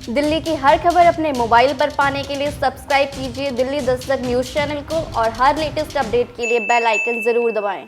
दिल्ली की हर खबर अपने मोबाइल पर पाने के लिए सब्सक्राइब कीजिए दिल्ली दस्तक न्यूज़ चैनल को और हर लेटेस्ट अपडेट के लिए बेल आइकन जरूर दबाएं।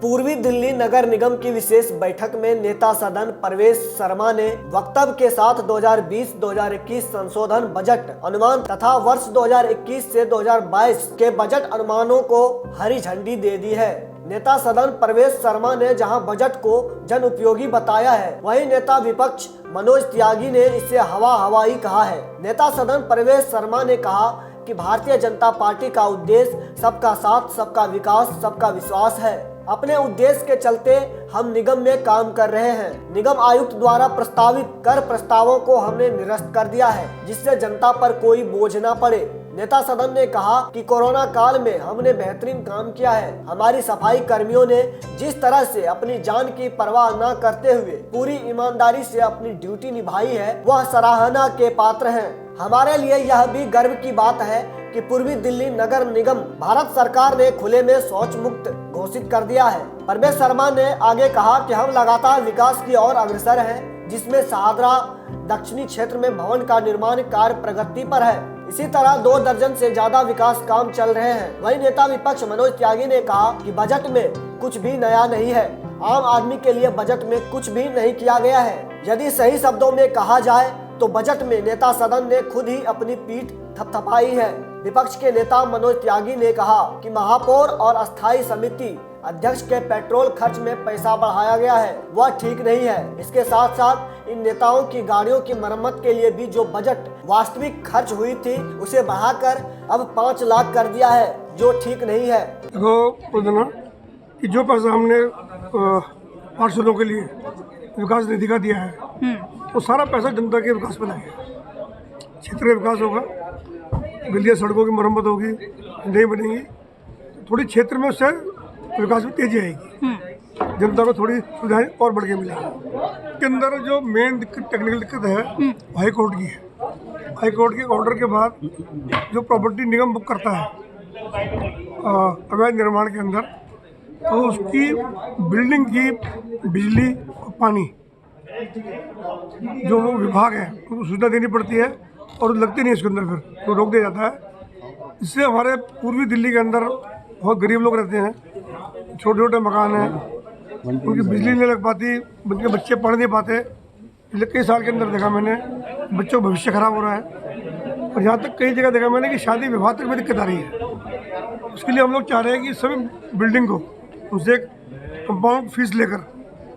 पूर्वी दिल्ली नगर निगम की विशेष बैठक में नेता सदन परवेश शर्मा ने वक्तव्य के साथ 2020-2021 संशोधन बजट अनुमान तथा वर्ष 2021 से 2022 के बजट अनुमानों को हरी झंडी दे दी है। नेता सदन परवेश शर्मा ने जहां बजट को जन उपयोगी बताया है, वहीं नेता विपक्ष मनोज त्यागी ने इसे हवाई कहा है। नेता सदन परवेश शर्मा ने कहा कि भारतीय जनता पार्टी का उद्देश्य सबका साथ, सबका विकास, सबका विश्वास है। अपने उद्देश्य के चलते हम निगम में काम कर रहे हैं। निगम आयुक्त द्वारा प्रस्तावित कर प्रस्तावों को हमने निरस्त कर दिया है, जिससे जनता पर कोई बोझ न पड़े। नेता सदन ने कहा कि कोरोना काल में हमने बेहतरीन काम किया है। हमारी सफाई कर्मियों ने जिस तरह से अपनी जान की परवाह न करते हुए पूरी ईमानदारी से अपनी ड्यूटी निभाई है, वह सराहना के पात्र हैं। हमारे लिए यह भी गर्व की बात है कि पूर्वी दिल्ली नगर निगम भारत सरकार ने खुले में शौच मुक्त घोषित कर दिया है। परवेश शर्मा ने आगे कहा कि हम लगातार विकास की ओर अग्रसर हैं, जिसमें शाहदरा दक्षिणी क्षेत्र में भवन का निर्माण कार्य प्रगति पर है। इसी तरह 2 दर्जन से ज्यादा विकास काम चल रहे हैं। वहीं नेता विपक्ष मनोज त्यागी ने कहा कि बजट में कुछ भी नया नहीं है। आम आदमी के लिए बजट में कुछ भी नहीं किया गया है। यदि सही शब्दों में कहा जाए तो बजट में नेता सदन ने खुद ही अपनी पीठ थपथपाई है। विपक्ष के नेता मनोज त्यागी ने कहा कि महापौर और अस्थायी समिति अध्यक्ष के पेट्रोल खर्च में पैसा बढ़ाया गया है, वह ठीक नहीं है। इसके साथ साथ इन नेताओं की गाड़ियों की मरम्मत के लिए भी जो बजट वास्तविक खर्च हुई थी, उसे बढ़ाकर अब 5 लाख कर दिया है, जो ठीक नहीं है। देखो कि जो पैसा हमने पार्षदों के लिए विकास निधि का दिया है, वो सारा पैसा जनता के विकास में लगेगा। क्षेत्रीय विकास होगा, गलियां सड़कों की मरम्मत होगी, नहीं बनेंगी, थोड़ी क्षेत्र में उससे विकास में तेजी आएगी, जनता को थोड़ी सुविधाएं और बढ़ के मिलेगी। के अंदर जो मेन टेक्निकल दिक्कत है हाई कोर्ट की है। हाई कोर्ट के ऑर्डर के बाद जो प्रॉपर्टी निगम बुक करता है अवैध निर्माण के अंदर, तो उसकी बिल्डिंग की बिजली और पानी जो वो विभाग है उनको सुविधा देनी पड़ती है और लगती नहीं इसके अंदर, फिर तो रोक दिया जाता है। इससे हमारे पूर्वी दिल्ली के अंदर बहुत गरीब लोग रहते हैं, छोटे छोटे मकान हैं, उनकी बिजली नहीं लग पाती, उनके बच्चे पढ़ नहीं पाते। पिछले कई साल के अंदर देखा मैंने, बच्चों का भविष्य खराब हो रहा है। और यहाँ तक कई जगह देखा मैंने कि शादी विवाह तक में दिक्कत आ रही है। उसके लिए हम लोग चाह रहे हैं कि सभी बिल्डिंग को उनसे एक कंपाउंड फीस लेकर,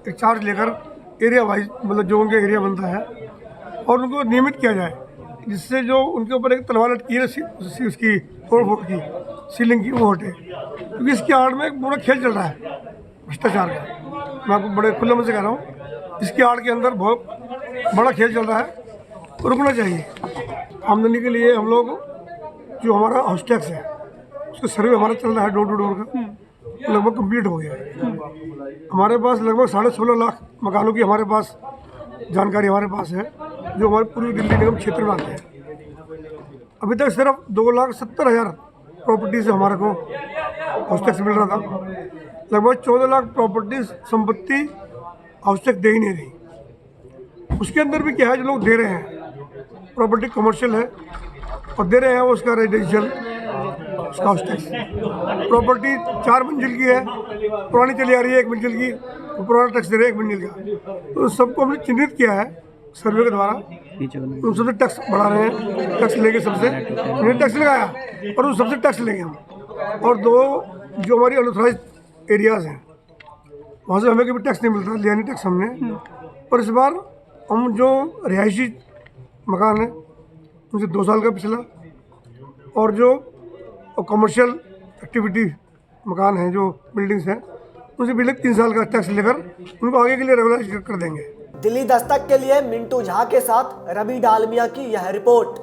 एक चार्ज लेकर एरिया वाइज, मतलब जो उनका एरिया बनता है, और उनको नियमित किया जाए, जिससे जो उनके ऊपर एक तलवार लटकी है उसकी 4 फुट की सीलिंग की, वो हटे। क्योंकि इसकी आड़ में एक पूरा खेल चल रहा है भ्रष्टाचार का। मैं आपको बड़े खुले मन से कह रहा हूँ, इसकी आड़ के अंदर बहुत बड़ा खेल चल रहा है, रुकना चाहिए। आमदनी के लिए हम लोग जो हमारा हाउस टैक्स है उसका सर्वे हमारा चल रहा है, डोर टू डोर का, लगभग कंप्लीट हो गया है। हमारे पास लगभग 16.5 लाख मकानों की हमारे पास जानकारी हमारे पास है, जो हमारे पूर्वी दिल्ली निगम क्षेत्र में आते हैं। अभी तक सिर्फ 2,70,000 प्रॉपर्टी से हमारे को हाउस टैक्स मिल रहा था। लगभग 14 लाख प्रॉपर्टी संपत्ति हाउस टैक्स दे ही नहीं रही। उसके अंदर भी क्या है, जो लोग दे रहे हैं प्रॉपर्टी कमर्शियल है और दे रहे हैं वो उसका रेजिडेंशियल उसका हाउस टैक्स। प्रॉपर्टी 4 मंजिल की है, पुरानी चली आ रही है 1 मंजिल की, तो पुराना टैक्स दे रहे हैं 1 मंजिल का। तो सबको हमने चिन्हित किया है सर्वे के द्वारा, उन सबसे टैक्स बढ़ा रहे हैं, टैक्स लेंगे सबसे, उन्हें टैक्स लगाया और उन सबसे टैक्स लेंगे हम। और 2 जो हमारी अनऑथराइज एरियाज़ हैं, वहाँ से हमें कभी टैक्स नहीं मिलता, लिया नहीं टैक्स हमने। और इस बार हम जो रिहायशी मकान है उनसे 2 साल का पिछला, और जो कमर्शियल एक्टिविटी मकान हैं, जो बिल्डिंग्स हैं, उनसे भी 3 साल का टैक्स लेकर उनको आगे के लिए रेगुलाइज कर देंगे। दिल्ली दस्तक के लिए मिंटू झा के साथ रवि डालमिया की यह रिपोर्ट।